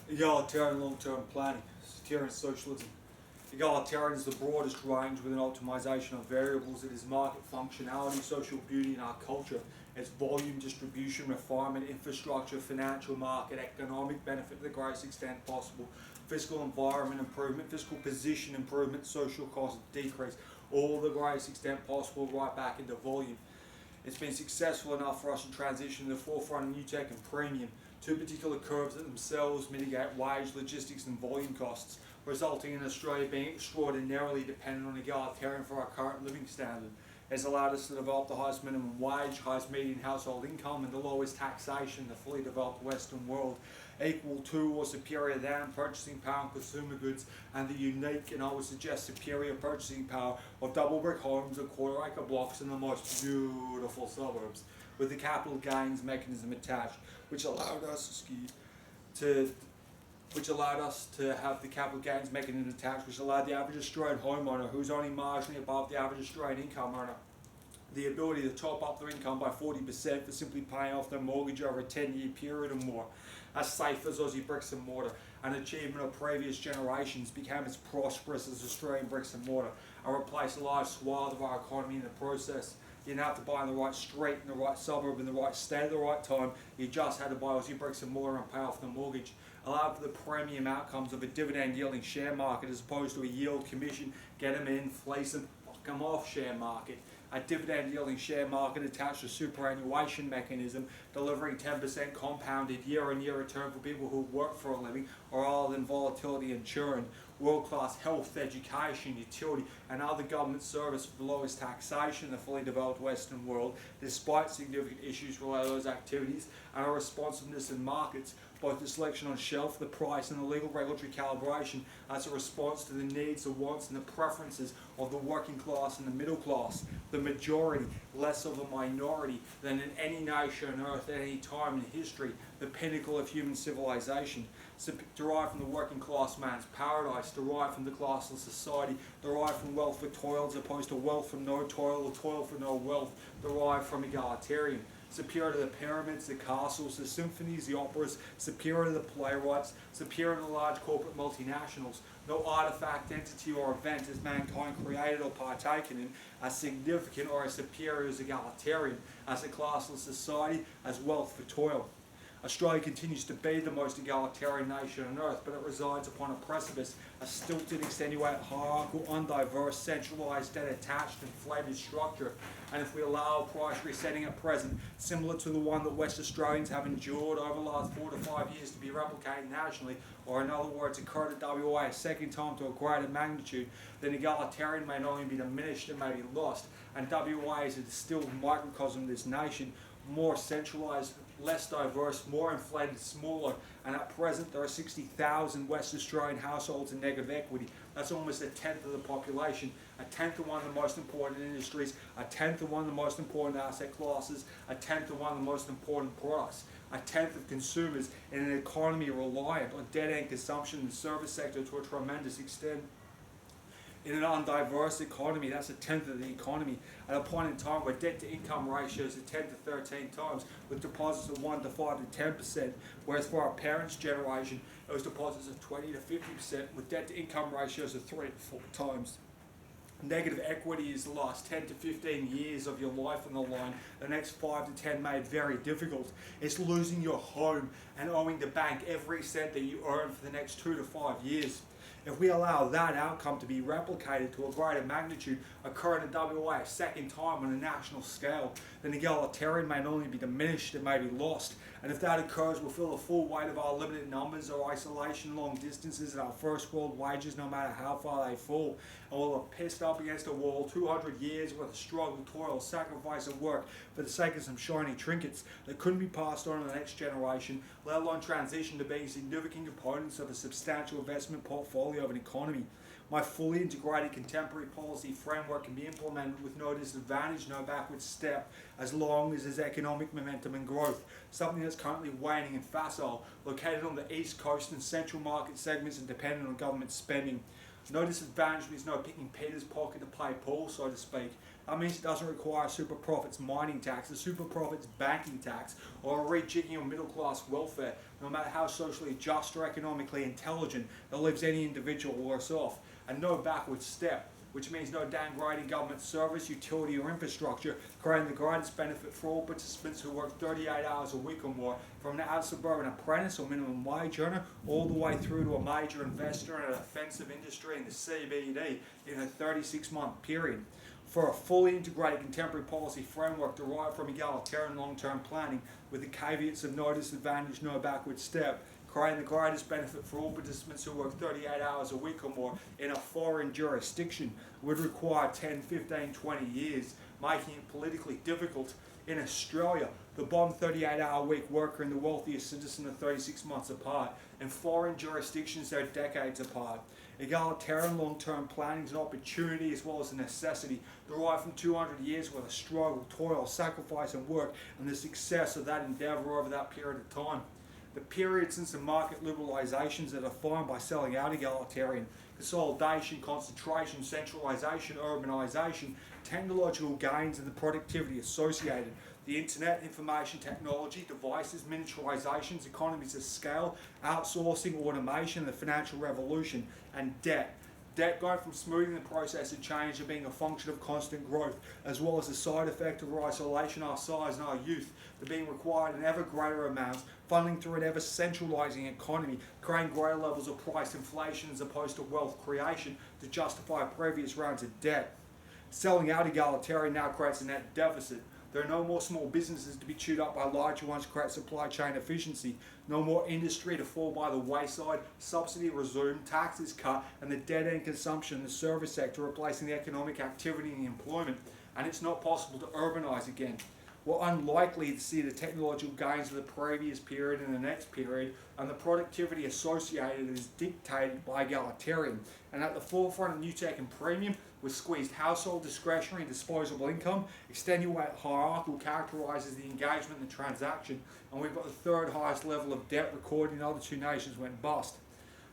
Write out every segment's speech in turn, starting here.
Egalitarian long-term planning, Sociterian socialism. Egalitarian is the broadest range with an optimization of variables. It is market functionality, social beauty, and our culture. It's volume, distribution, refinement, infrastructure, financial market, economic benefit to the greatest extent possible, fiscal environment improvement, fiscal position improvement, social cost decrease, all the greatest extent possible right back into volume. It's been successful enough for us to transition to the forefront of new tech and premium, two particular curves that themselves mitigate wage, logistics and volume costs, resulting in Australia being extraordinarily dependent on egalitarian for our current living standard. It's allowed us to develop the highest minimum wage, highest median household income and the lowest taxation in the fully developed Western world, equal to or superior than purchasing power on consumer goods and the unique, and I would suggest superior purchasing power of double brick homes and quarter acre blocks in the most beautiful suburbs, with the capital gains mechanism attached, which allowed us to have the capital gains mechanism attached, which allowed the average Australian homeowner, who's only marginally above the average Australian income earner, the ability to top up their income by 40% for simply paying off their mortgage over a 10-year period or more. As safe as Aussie bricks and mortar, an achievement of previous generations, became as prosperous as Australian bricks and mortar, and replaced a large swath of our economy in the process. You didn't have to buy in the right street, in the right suburb, in the right state at the right time. You just had to buy Aussie bricks and mortar and pay off the mortgage. Allowed for the premium outcomes of a dividend yielding share market as opposed to a yield commission, get them in, fleece them, fuck them off share market. A dividend yielding share market attached to a superannuation mechanism, delivering 10% compounded year on year return for people who work for a living, or other than volatility and churn. World-class health, education, utility and other government service for the lowest taxation in the fully developed Western world, despite significant issues related to those activities, and our responsiveness in markets, both the selection on shelf, the price and the legal regulatory calibration as a response to the needs, the wants and the preferences of the working class and the middle class, the majority, less of a minority than in any nation on earth at any time in history, the pinnacle of human civilization, derived from the working class man's paradise, derived from the classless society, derived from wealth for toil as opposed to wealth from no toil or toil for no wealth, derived from egalitarian. Superior to the pyramids, the castles, the symphonies, the operas, superior to the playwrights, superior to the large corporate multinationals. No artifact, entity or event is mankind created or partaken in as significant or as superior as egalitarian, as a classless society, as wealth for toil. Australia continues to be the most egalitarian nation on earth, but it resides upon a precipice, a stilted, extenuated, hierarchical, undiverse, centralised, detached, inflated structure. And if we allow price resetting at present, similar to the one that West Australians have endured over the last 4 to 5 years to be replicated nationally, or in other words, occurred at WA a second time to a greater magnitude, then egalitarian may not only be diminished, it may be lost. And WA is a distilled microcosm of this nation, more centralised, less diverse, more inflated, smaller, and at present there are 60,000 West Australian households in negative equity. That's almost a tenth of the population, a tenth of one of the most important industries, a tenth of one of the most important asset classes, a tenth of one of the most important products, a tenth of consumers in an economy reliant on dead-end consumption in the service sector to a tremendous extent. In an undiverse economy, that's a tenth of the economy, at a point in time where debt-to-income ratios are 10 to 13 times, with deposits of 1 to 5 to 10%, whereas for our parents' generation, it was deposits of 20 to 50%, with debt-to-income ratios of 3 to 4 times. Negative equity is the last 10 to 15 years of your life on the line, the next 5 to 10 made very difficult. It's losing your home and owing the bank every cent that you earn for the next 2 to 5 years. If we allow that outcome to be replicated to a greater magnitude, occurring in WA a second time on a national scale, then egalitarian may not only be diminished, it may be lost. And if that occurs, we'll feel the full weight of our limited numbers, our isolation, long distances, and our first world wages, no matter how far they fall. And we'll have pissed up against a wall 200 years worth of struggle, toil, sacrifice, and work for the sake of some shiny trinkets that couldn't be passed on to the next generation, let alone transition to being significant components of a substantial investment portfolio of an economy. My fully integrated contemporary policy framework can be implemented with no disadvantage, no backward step, as long as there's economic momentum and growth, something that's currently waning and facile, located on the east coast and central market segments and dependent on government spending. No disadvantage means no picking Peter's pocket to play pool, so to speak. That means it doesn't require a super profits mining tax, a super profits banking tax, or a rejigging of middle class welfare, no matter how socially just or economically intelligent, that leaves any individual worse off. And no backward step, which means no downgrading government service, utility or infrastructure, creating the greatest benefit for all participants who work 38 hours a week or more, from an out-suburban apprentice or minimum wage earner, all the way through to a major investor in an offensive industry in the CBD in a 36-month period. For a fully integrated contemporary policy framework derived from egalitarian long-term planning, with the caveats of no disadvantage, no backward step, creating the greatest benefit for all participants who work 38 hours a week or more in a foreign jurisdiction, would require 10, 15, 20 years, making it politically difficult. In Australia, the bottom 38-hour week worker and the wealthiest citizen are 36 months apart. In foreign jurisdictions, they're decades apart. Egalitarian long-term planning is an opportunity as well as a necessity, derived from 200 years worth of struggle, toil, sacrifice and work, and the success of that endeavour over that period of time. The period since the market liberalisations are defined by selling out egalitarian, consolidation, concentration, centralisation, urbanisation, technological gains and the productivity associated, the internet, information technology, devices, miniaturisations, economies of scale, outsourcing, automation, the financial revolution, and debt. Debt going from smoothing the process of change to being a function of constant growth, as well as the side effect of our isolation, our size and our youth, to being required in ever greater amounts, funding through an ever centralising economy, creating greater levels of price inflation as opposed to wealth creation to justify previous rounds of debt. Selling out egalitarian now creates a net deficit. There are no more small businesses to be chewed up by larger ones to create supply chain efficiency. No more industry to fall by the wayside, subsidy resumed, taxes cut, and the dead-end consumption in the service sector replacing the economic activity and the employment. And it's not possible to urbanise again. We're unlikely to see the technological gains of the previous period in the next period, and the productivity associated is dictated by egalitarian. And at the forefront of new tech and premium, with squeezed household discretionary and disposable income, extenuate hierarchical characterises the engagement in the transaction, and we've got the third highest level of debt recorded in the other two nations went bust.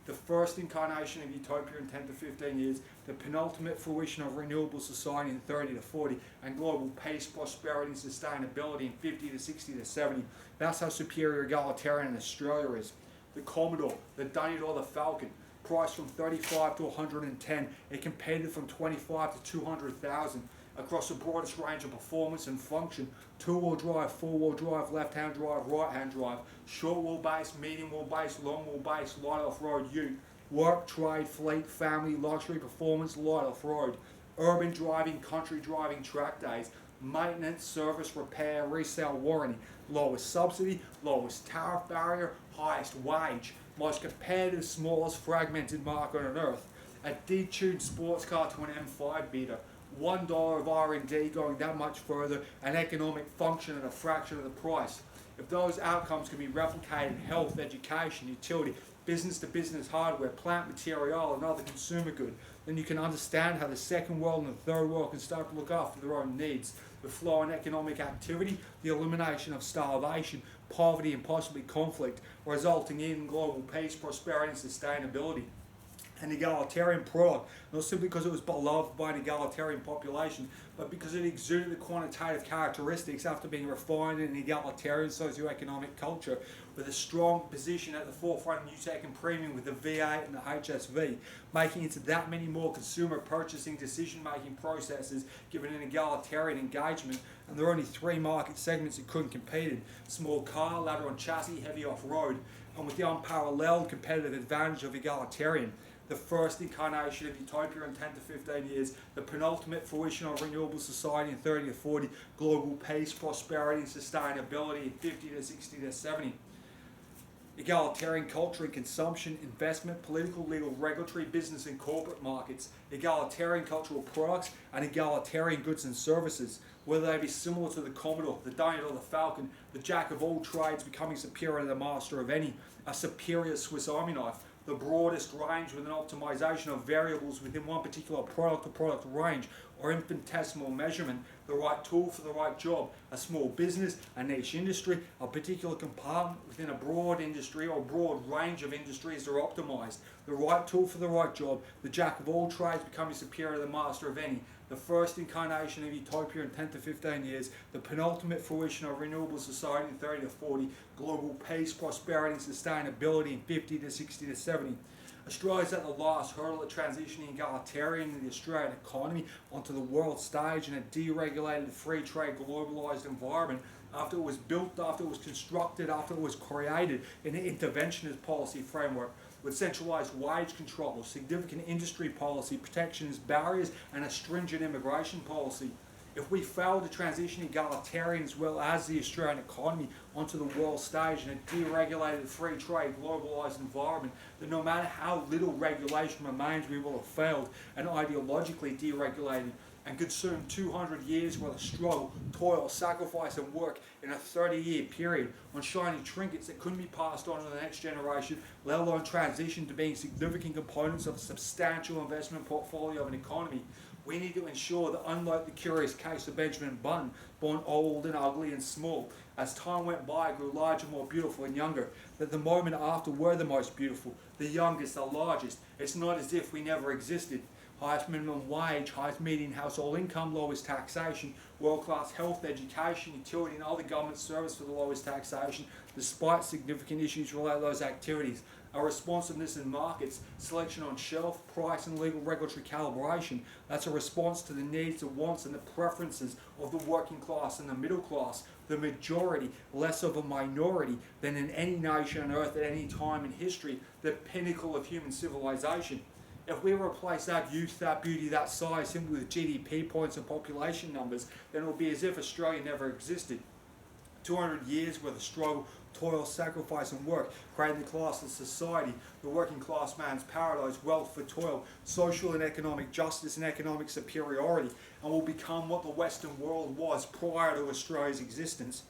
The first incarnation of utopia in 10 to 15 years, the penultimate fruition of renewable society in 30 to 40, and global peace, prosperity and sustainability in 50 to 60 to 70. That's how superior egalitarian Australia is. The Commodore, the Dunny or the Falcon, priced from 35 to 110, it competed from 25 to 200,000 across the broadest range of performance and function: two-wheel drive, four-wheel drive, left-hand drive, right-hand drive, short wheelbase, medium wheelbase, long wheelbase, light off-road ute, work, trade, fleet, family, luxury, performance, light off-road, urban driving, country driving, track days, maintenance, service, repair, resale, warranty, lowest subsidy, lowest tariff barrier, highest wage, most competitive, smallest fragmented market on earth, a detuned sports car to an M5 beater, $1 of R&D going that much further, an economic function at a fraction of the price. If those outcomes can be replicated in health, education, utility, business-to-business hardware, plant material and other consumer good, then you can understand how the second world and the third world can start to look after their own needs. The flow in economic activity, the elimination of starvation, poverty and possibly conflict, resulting in global peace, prosperity and sustainability. An egalitarian product, not simply because it was beloved by an egalitarian population, but because it exuded the quantitative characteristics after being refined in an egalitarian socioeconomic culture, with a strong position at the forefront of new tech and premium with the V8 and the HSV, making it that many more consumer purchasing decision-making processes given an egalitarian engagement. And there are only three market segments it couldn't compete in: small car, ladder on chassis, heavy off-road, and with the unparalleled competitive advantage of egalitarian. The first incarnation of utopia in 10 to 15 years, the penultimate fruition of renewable society in 30 to 40, global peace, prosperity and sustainability in 50 to 60 to 70. Egalitarian culture and consumption, investment, political, legal, regulatory, business and corporate markets, egalitarian cultural products and egalitarian goods and services, whether they be similar to the Commodore, the Dunny or the Falcon, the jack of all trades becoming superior to the master of any, a superior Swiss Army knife, the broadest range with an optimization of variables within one particular product or product range, or infinitesimal measurement, the right tool for the right job, a small business, a niche industry, a particular compartment within a broad industry or broad range of industries are optimized, the right tool for the right job, the jack of all trades becoming superior to the master of any, the first incarnation of utopia in 10 to 15 years, the penultimate fruition of renewable society in 30 to 40, global peace, prosperity and sustainability in 50 to 60 to 70. Australia's at the last hurdle of transitioning egalitarian in the Australian economy onto the world stage in a deregulated, free trade, globalised environment after it was built, after it was constructed, after it was created in an interventionist policy framework with centralised wage control, significant industry policy, protectionist barriers and a stringent immigration policy. If we fail to transition egalitarian as well as the Australian economy onto the world stage in a deregulated, free trade, globalised environment, then no matter how little regulation remains, we will have failed and ideologically deregulated and consumed 200 years worth of struggle, toil, sacrifice and work in a 30-year period on shiny trinkets that couldn't be passed on to the next generation, let alone transition to being significant components of a substantial investment portfolio of an economy. We need to ensure that, unlike the curious case of Benjamin Button, born old and ugly and small, as time went by, grew larger, more beautiful and younger, that the moment after were the most beautiful, the youngest, the largest. It's not as if we never existed. Highest minimum wage, highest median household income, lowest taxation, world-class health, education, utility and other government service for the lowest taxation, despite significant issues related to those activities. Our responsiveness in markets, selection on shelf, price and legal regulatory calibration. That's a response to the needs, the wants and the preferences of the working class and the middle class, the majority, less of a minority than in any nation on earth at any time in history, the pinnacle of human civilization. If we replace that youth, that beauty, that size simply with GDP points and population numbers, then it will be as if Australia never existed. 200 years worth of struggle, toil, sacrifice and work, creating the classless society, the working class man's paradise, wealth for toil, social and economic justice and economic superiority, and will become what the Western world was prior to Australia's existence.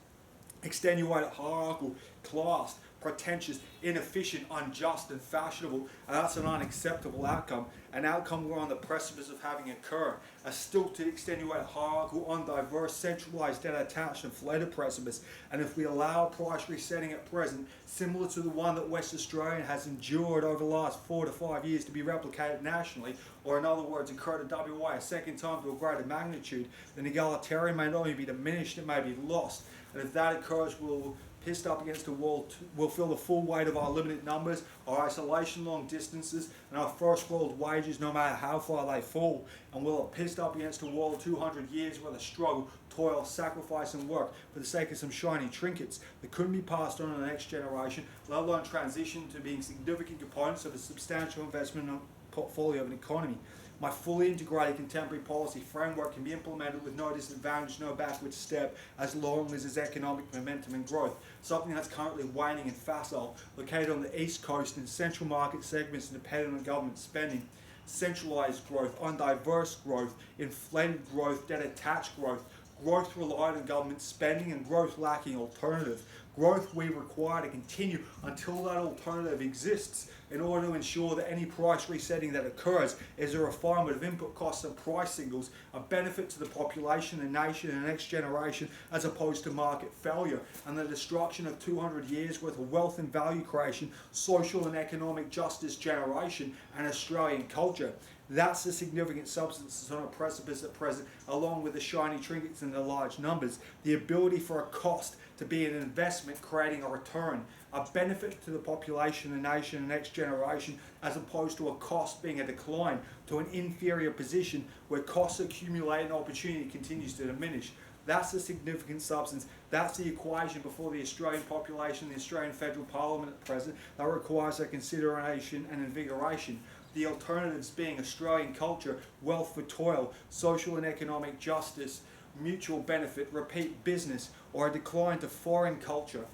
Extenuated, hierarchical, classed, pretentious, inefficient, unjust and fashionable, and that's an unacceptable outcome, an outcome we're on the precipice of having occur, a stilted, extenuated, hierarchical, undiverse, centralised, detached and flated precipice. And if we allow price resetting at present, similar to the one that West Australia has endured over the last 4 to 5 years to be replicated nationally, or in other words occurred at WA a second time to a greater magnitude, then egalitarian may not only be diminished, it may be lost. And if that occurs, we'll pissed up against a wall, we'll feel the full weight of our limited numbers, our isolation long distances, and our first world wages no matter how far they fall. And we'll have pissed up against a wall 200 years worth of struggle, toil, sacrifice and work for the sake of some shiny trinkets that couldn't be passed on to the next generation, let alone transition to being significant components of a substantial investment portfolio of an economy. My fully integrated contemporary policy framework can be implemented with no disadvantage, no backward step, as long as there's economic momentum and growth, something that's currently waning and facile, located on the east coast in central market segments dependent on government spending. Centralised growth, undiverse growth, inflated growth, debt-attached growth, growth reliant on government spending and growth lacking alternative. Growth we require to continue until that alternative exists in order to ensure that any price resetting that occurs is a refinement of input costs and price signals, a benefit to the population, the nation and the next generation as opposed to market failure and the destruction of 200 years worth of wealth and value creation, social and economic justice generation and Australian culture. That's the significant substance that's on a precipice at present, along with the shiny trinkets and the large numbers. The ability for a cost to be an investment creating a return, a benefit to the population, the nation, and next generation, as opposed to a cost being a decline to an inferior position where costs accumulate and opportunity continues to diminish. That's the significant substance. That's the equation before the Australian population, the Australian Federal Parliament at present, that requires a consideration and invigoration. The alternatives being Australian culture, wealth for toil, social and economic justice, mutual benefit, repeat business, or a decline to foreign culture.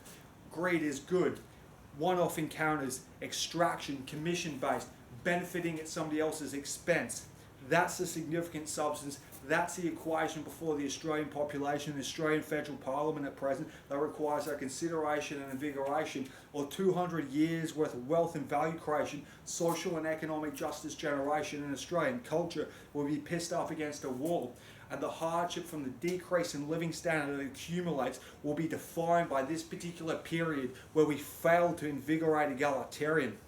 Greed is good. One-off encounters, extraction, commission-based, benefiting at somebody else's expense. That's the significant substance. That's the equation before the Australian population, the Australian Federal Parliament at present, that requires our consideration and invigoration, or 200 years worth of wealth and value creation, social and economic justice generation in Australian culture will be pissed up against a wall. And the hardship from the decrease in living standard that accumulates will be defined by this particular period where we failed to invigorate egalitarian.